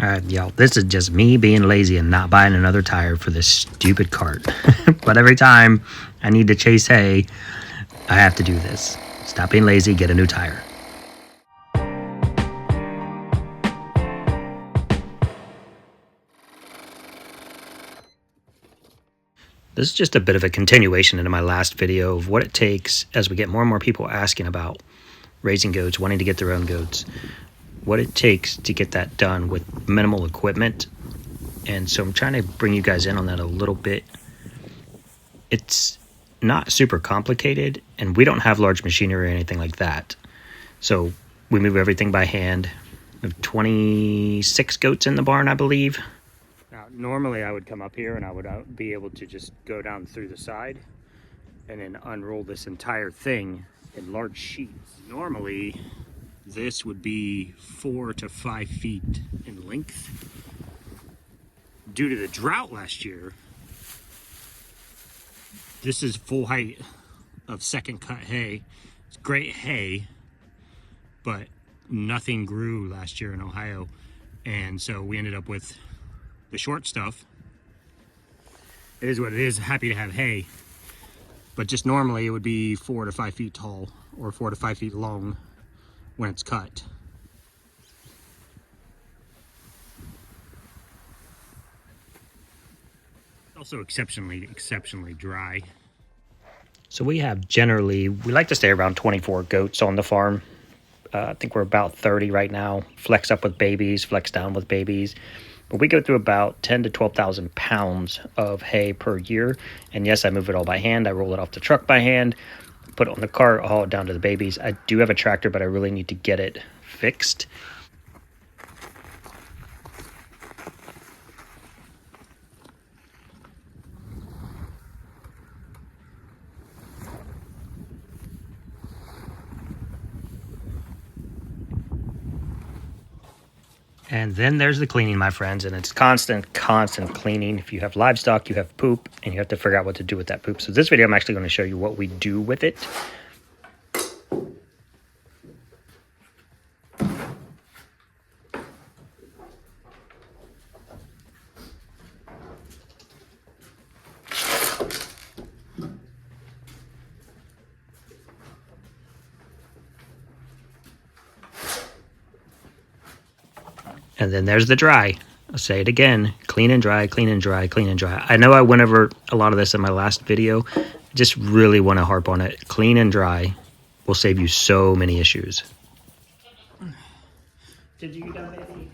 Alright, y'all, this is just me being lazy and not buying another tire for this stupid cart. But every time I need to chase hay, I have to do this. Stop being lazy, get a new tire. This is just a bit of a continuation into my last video of what it takes as we get more and more people asking about raising goats, wanting to get their own goats. What it takes to get that done with minimal equipment. And so I'm trying to bring you guys in on that a little bit. It's not super complicated, and we don't have large machinery or anything like that. So we move everything by hand. We have 26 goats in the barn, I believe. Now, normally I would come up here and I would be able to just go down through the side and then unroll this entire thing in large sheets. Normally, this would be 4 to 5 feet in length. Due to the drought last year, this is full height of second cut hay. It's great hay, but nothing grew last year in Ohio. And so we ended up with the short stuff. It is what it is, happy to have hay. But just normally it would be 4 to 5 feet tall or 4 to 5 feet long when it's cut. Also exceptionally dry. So we like to stay around 24 goats on the farm. I think we're about 30 right now. Flex up with babies, flex down with babies. But we go through about 10 to 12,000 pounds of hay per year. And yes, I move it all by hand. I roll it off the truck by hand, put it on the cart, haul it down to the babies. I do have a tractor, but I really need to get it fixed. And then there's the cleaning, my friends, and it's constant cleaning. If you have livestock, you have poop, and you have to figure out what to do with that poop. So this video, I'm actually going to show you what we do with it. And then there's the dry. I'll say it again, clean and dry, clean and dry, clean and dry. I know I went over a lot of this in my last video. I just really want to harp on it. Clean and dry will save you so many issues. Did you get done, baby?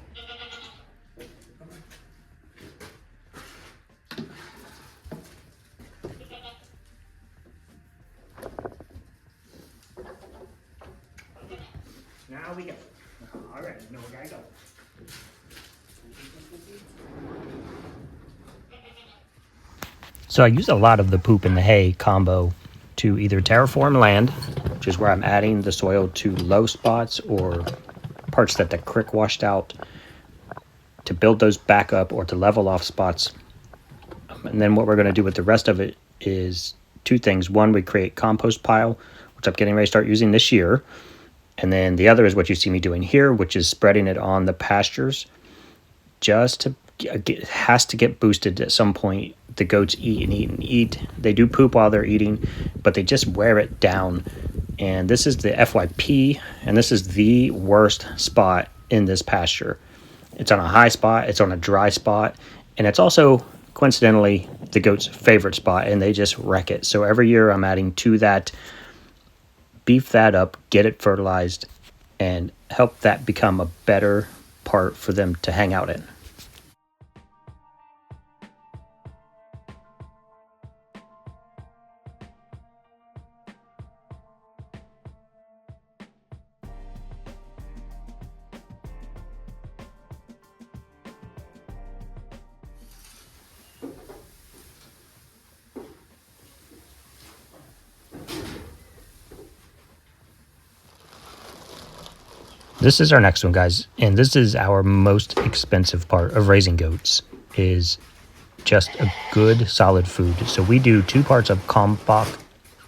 Now we go. All right, no, we gotta go. So I use a lot of the poop and the hay combo to either terraform land, which is where I'm adding the soil to low spots or parts that the creek washed out, to build those back up or to level off spots. And then what we're going to do with the rest of it is two things. One, we create compost pile, which I'm getting ready to start using this year. And then the other is what you see me doing here, which is spreading it on the pastures. It has to get boosted at some point. The goats eat and eat and eat. They do poop while they're eating, but they just wear it down. And this is the FYP, and this is the worst spot in this pasture. It's on a high spot, it's on a dry spot, and it's also, coincidentally, the goats' favorite spot, and they just wreck it. So every year I'm adding to that, beef that up, get it fertilized, and help that become a better part for them to hang out in. This is our next one, guys, and this is our most expensive part of raising goats, is just a good solid food. So we do 2 parts of compost,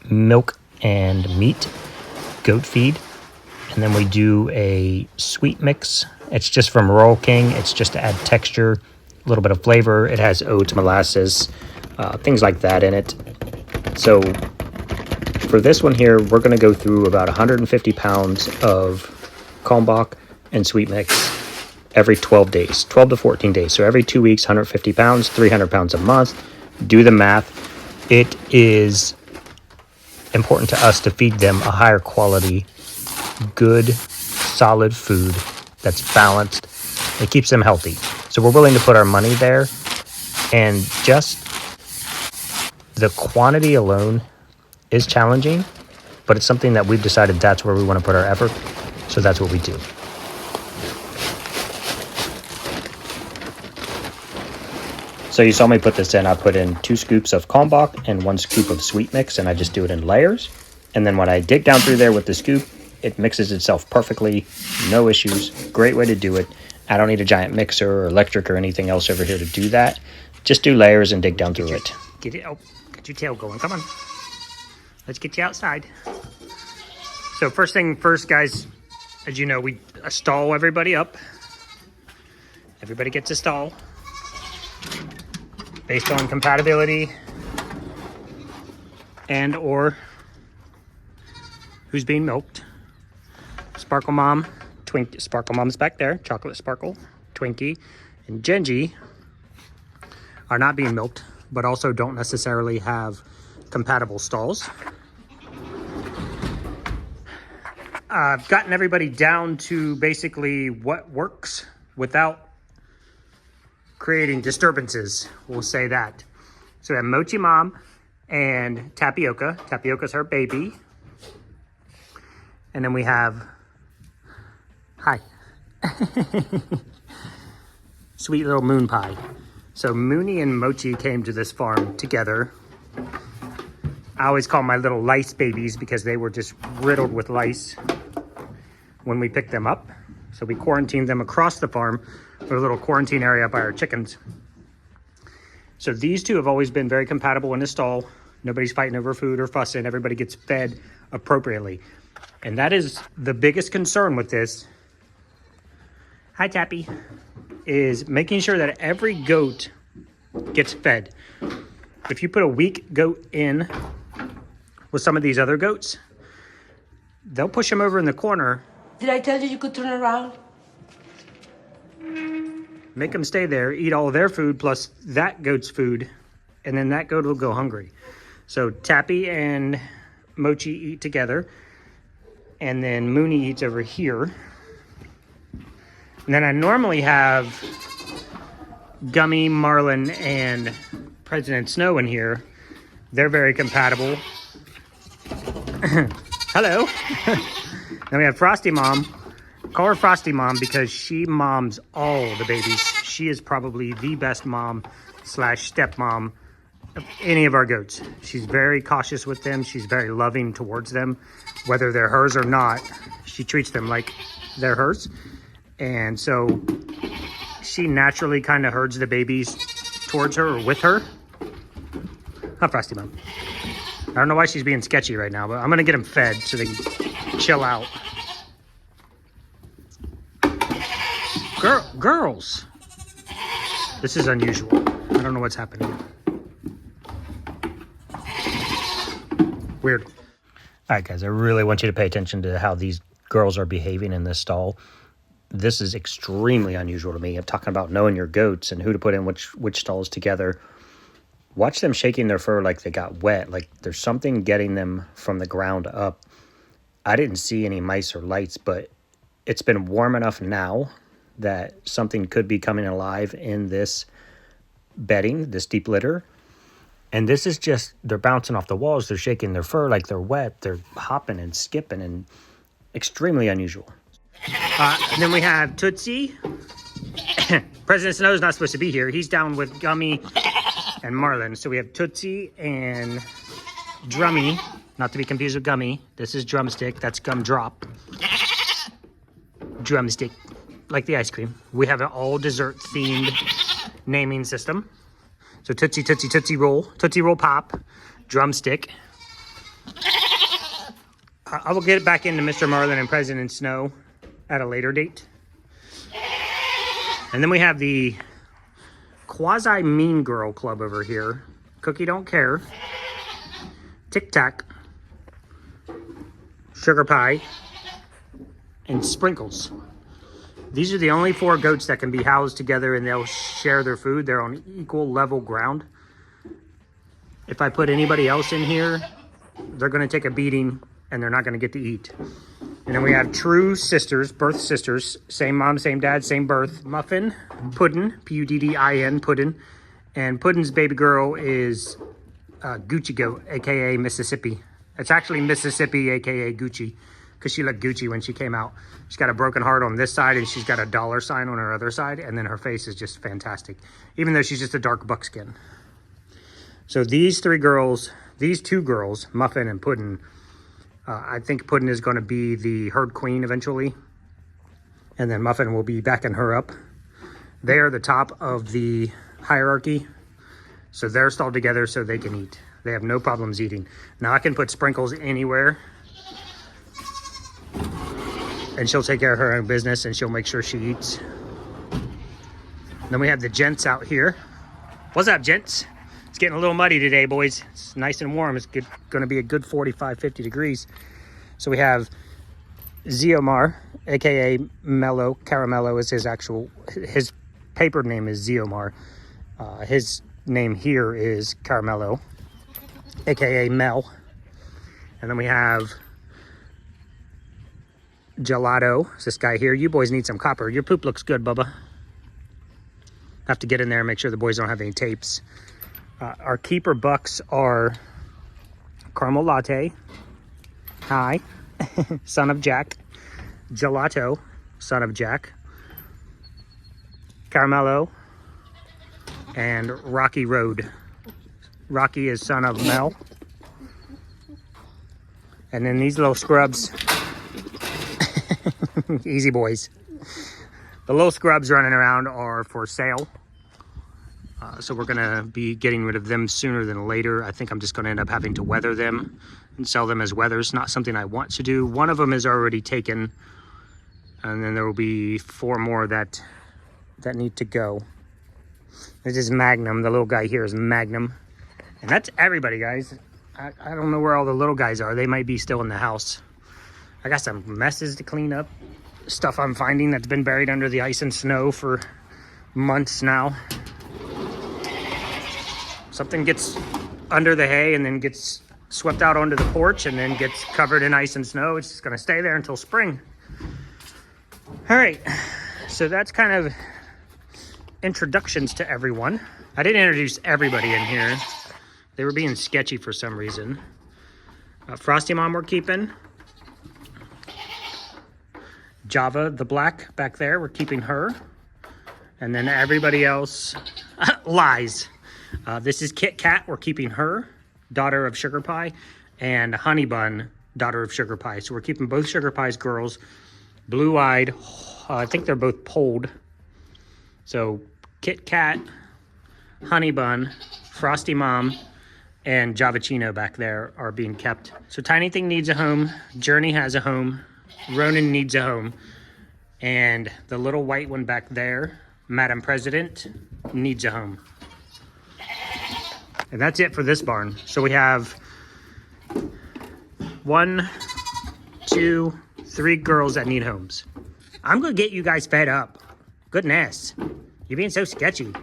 milk and meat, goat feed, And then we do a sweet mix. It's just from Rural King. It's just to add texture, a little bit of flavor. It has oats, molasses, things like that in it. So for this one here, we're going to go through about 150 pounds of Kalmbach and sweet mix every 12 days, 12 to 14 days. So every 2 weeks, 150 pounds, 300 pounds a month. Do the math. It is important to us to feed them a higher quality, good, solid food that's balanced. It keeps them healthy. So we're willing to put our money there, and just the quantity alone is challenging, but it's something that we've decided that's where we want to put our effort. So that's what we do. So you saw me put this in. I put in 2 scoops of Kalmbach and 1 scoop of sweet mix, and I just do it in layers. And then when I dig down through there with the scoop, it mixes itself perfectly, no issues. Great way to do it. I don't need a giant mixer or electric or anything else over here to do that. Just do layers and dig down through it. Get it. Oh, get your tail going. Come on. Let's get you outside. So first thing first, guys, as you know, we stall everybody up. Everybody gets a stall based on compatibility and or who's being milked. Sparkle Mom, Sparkle Mom's back there, Chocolate Sparkle, Twinkie, and Genji are not being milked, but also don't necessarily have compatible stalls. I've gotten everybody down to basically what works without creating disturbances, we'll say that. So we have Mochi Mom and Tapioca. Tapioca's her baby. And then we have, hi, sweet little Moon Pie. So Mooney and Mochi came to this farm together. I always call my little lice babies because they were just riddled with lice when we picked them up. So we quarantined them across the farm with a little quarantine area by our chickens. So these two have always been very compatible in the stall. Nobody's fighting over food or fussing. Everybody gets fed appropriately. And that is the biggest concern with this. Hi, Tappy. Is making sure that every goat gets fed. If you put a weak goat in with some of these other goats, they'll push them over in the corner. Did I tell you you could turn around? Make them stay there, eat all of their food plus that goat's food, and then that goat will go hungry. So Tappy and Mochi eat together, and then Mooney eats over here. And then I normally have Gummy, Marlin, and President Snow in here. They're very compatible. Hello. Then we have Frosty Mom. Call her Frosty Mom because she moms all the babies. She is probably the best mom / stepmom of any of our goats. She's very cautious with them. She's very loving towards them. Whether they're hers or not, she treats them like they're hers. And so she naturally kind of herds the babies towards her or with her. Hi, Frosty Mom. I don't know why she's being sketchy right now, but I'm going to get them fed so they can chill out. Girls. This is unusual. I don't know what's happening. Weird. All right, guys, I really want you to pay attention to how these girls are behaving in this stall. This is extremely unusual to me. I'm talking about knowing your goats and who to put in which stalls together. Watch them shaking their fur like they got wet, like there's something getting them from the ground up. I didn't see any mice or lights, but it's been warm enough now that something could be coming alive in this bedding, this deep litter. And this is just, they're bouncing off the walls. They're shaking their fur like they're wet. They're hopping and skipping and extremely unusual. And then we have Tootsie. President Snow's not supposed to be here. He's down with Gummy and Marlin. So we have Tootsie and Drummy, not to be confused with Gummy. This is Drumstick. That's Gumdrop. Drumstick, like the ice cream. We have an all dessert themed naming system. So Tootsie, Tootsie Roll, Tootsie Roll Pop, Drumstick. I will get back into Mr. Marlin and President Snow at a later date. And then we have the Quasi Mean Girl Club over here. Cookie Don't Care, Tic Tac, Sugar Pie, and Sprinkles. These are the only 4 goats that can be housed together and they'll share their food. They're on equal level ground. If I put anybody else in here, they're going to take a beating and they're not going to get to eat. And then we have true sisters, birth sisters, same mom, same dad, same birth. Muffin, Puddin, Puddin, Puddin. And Puddin's baby girl is Gucci Goat, aka Mississippi. It's actually Mississippi, aka Gucci, because she looked Gucci when she came out. She's got a broken heart on this side and she's got a dollar sign on her other side, and then her face is just fantastic, even though she's just a dark buckskin. So these 2 girls, Muffin and Puddin, I think Puddin is going to be the herd queen eventually, and then Muffin will be backing her up. They are the top of the hierarchy, so they're stalled together so they can eat. They have no problems eating. Now I can put Sprinkles anywhere, and she'll take care of her own business and she'll make sure she eats. Then we have the gents out here. What's up, gents? It's getting a little muddy today, boys. It's nice and warm. It's going to be a good 45, 50 degrees. So we have Ziomar, aka Mellow. Caramello is his paper name is Ziomar. His name here is Caramello, aka Mel. And then we have Gelato. It's this guy here. You boys need some copper. Your poop looks good, Bubba. Have to get in there and make sure the boys don't have any tapes. Our keeper bucks are Caramel Latte, Hi, Son of Jack, Gelato, Son of Jack, Caramello, and Rocky Road. Rocky is son of Mel. And then these little scrubs, easy boys. The little scrubs running around are for sale. So we're gonna be getting rid of them sooner than later. I think I'm just gonna end up having to weather them and sell them as weathers. Not something I want to do. One of them is already taken, and then there will be 4 more that need to go. This is Magnum. The little guy here is Magnum. And that's everybody, guys. I don't know where all the little guys are. They might be still in the house. I got some messes to clean up. Stuff I'm finding that's been buried under the ice and snow for months now. Something gets under the hay and then gets swept out onto the porch and then gets covered in ice and snow. It's just gonna stay there until spring. All right, so that's kind of introductions to everyone. I didn't introduce everybody in here. They were being sketchy for some reason. Frosty Mom we're keeping. Java the black back there, we're keeping her. And then everybody else lies. This is Kit Kat, we're keeping her, daughter of Sugar Pie, and Honey Bun, daughter of Sugar Pie. So we're keeping both Sugar Pie's girls, blue-eyed. I think they're both polled. So Kit Kat, Honey Bun, Frosty Mom, and Javachino back there are being kept. So Tiny Thing needs a home, Journey has a home, Ronan needs a home, and the little white one back there, Madam President, needs a home. And that's it for this barn. So we have 1, 2, 3 girls that need homes. I'm gonna get you guys fed up. Goodness, you're being so sketchy.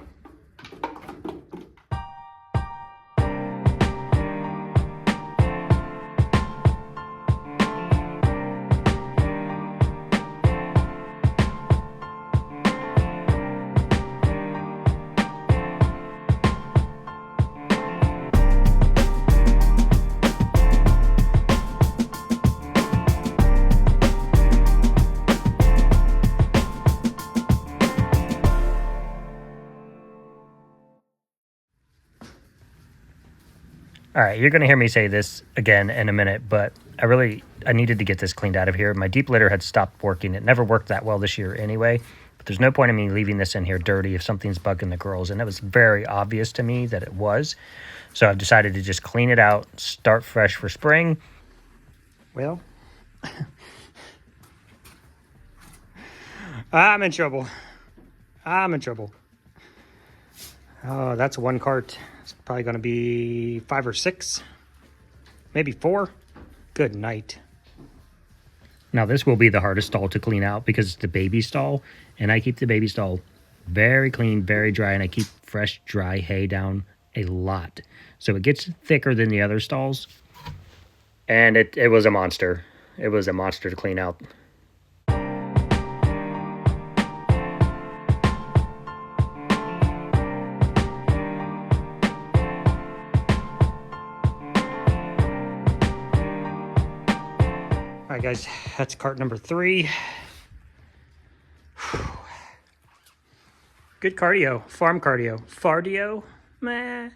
All right, you're gonna hear me say this again in a minute, but I needed to get this cleaned out of here. My deep litter had stopped working. It never worked that well this year anyway, but there's no point in me leaving this in here dirty if something's bugging the girls, and it was very obvious to me that it was. So I've decided to just clean it out, start fresh for spring. Well, I'm in trouble. I'm in trouble. Oh, that's one cart. It's probably going to be 5 or 6, maybe 4. Good night. Now this will be the hardest stall to clean out because it's the baby stall, and I keep the baby stall very clean, very dry, and I keep fresh, dry hay down a lot. So it gets thicker than the other stalls, and it was a monster. It was a monster to clean out. All right, guys, that's cart number 3. Good cardio, farm cardio. Fardio? Meh.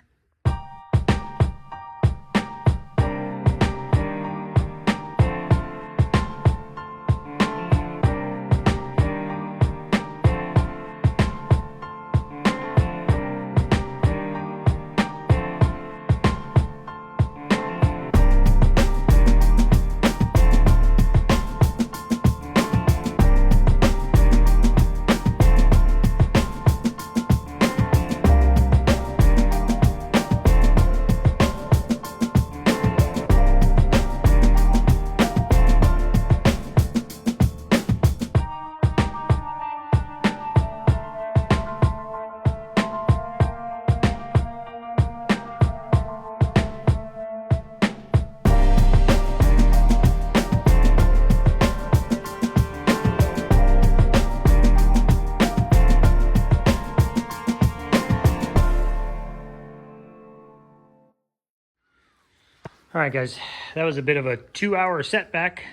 All right, guys, that was a bit of a 2-hour setback.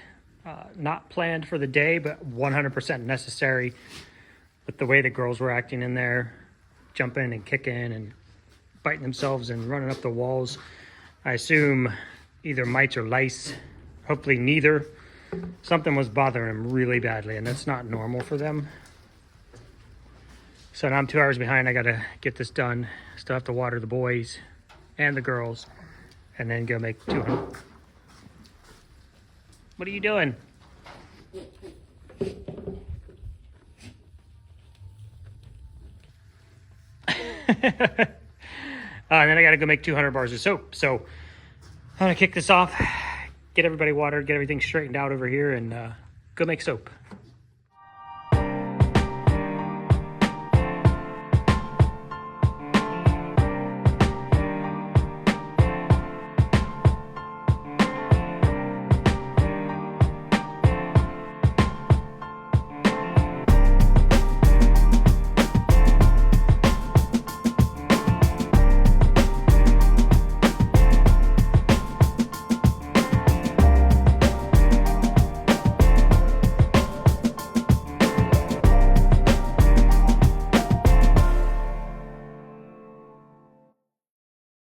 Not planned for the day, but 100% necessary with the way the girls were acting in there, jumping and kicking and biting themselves and running up the walls. I assume either mites or lice, hopefully neither. Something was bothering them really badly, and that's not normal for them. So now I'm 2 hours behind. I gotta get this done. Still have to water the boys and the girls, and then go make 200. What are you doing? And then I gotta go make 200 bars of soap. So I'm gonna kick this off, get everybody watered, get everything straightened out over here, and go make soap.